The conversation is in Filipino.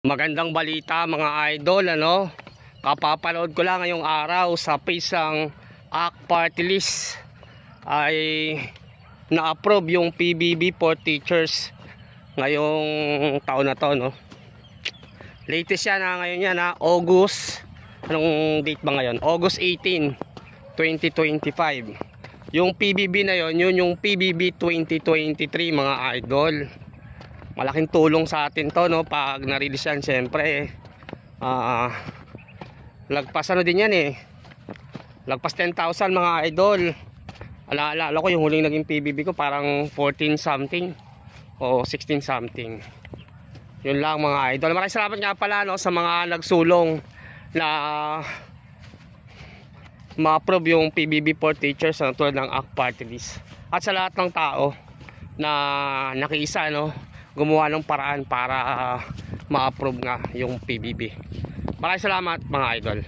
Magandang balita mga idol, ano? Kapapanood ko lang ngayong araw sa page ng ACT Party List ay na-approve yung PBB for teachers ngayong taon na to, no? Latest yan na ngayon yan, ha? August, anong date ba ngayon? August 18, 2025. Yung PBB na yon, yun yung PBB 2023 mga idol. Malaking tulong sa atin to, no, pag na-release yan. Siyempre lagpas ano din yan lagpas 10,000 mga idol. Alala ko yung huling naging PBB ko parang 14 something o 16 something. Yun lang mga idol. Maraming salamat nga pala, no, sa mga nagsulong na ma-approve yung PBB for teachers, no, tulad ng ACT Party List. At sa lahat ng tao na nakiisa, no, gumawa ng paraan para ma-approve nga yung PBB. Maraming salamat mga idol.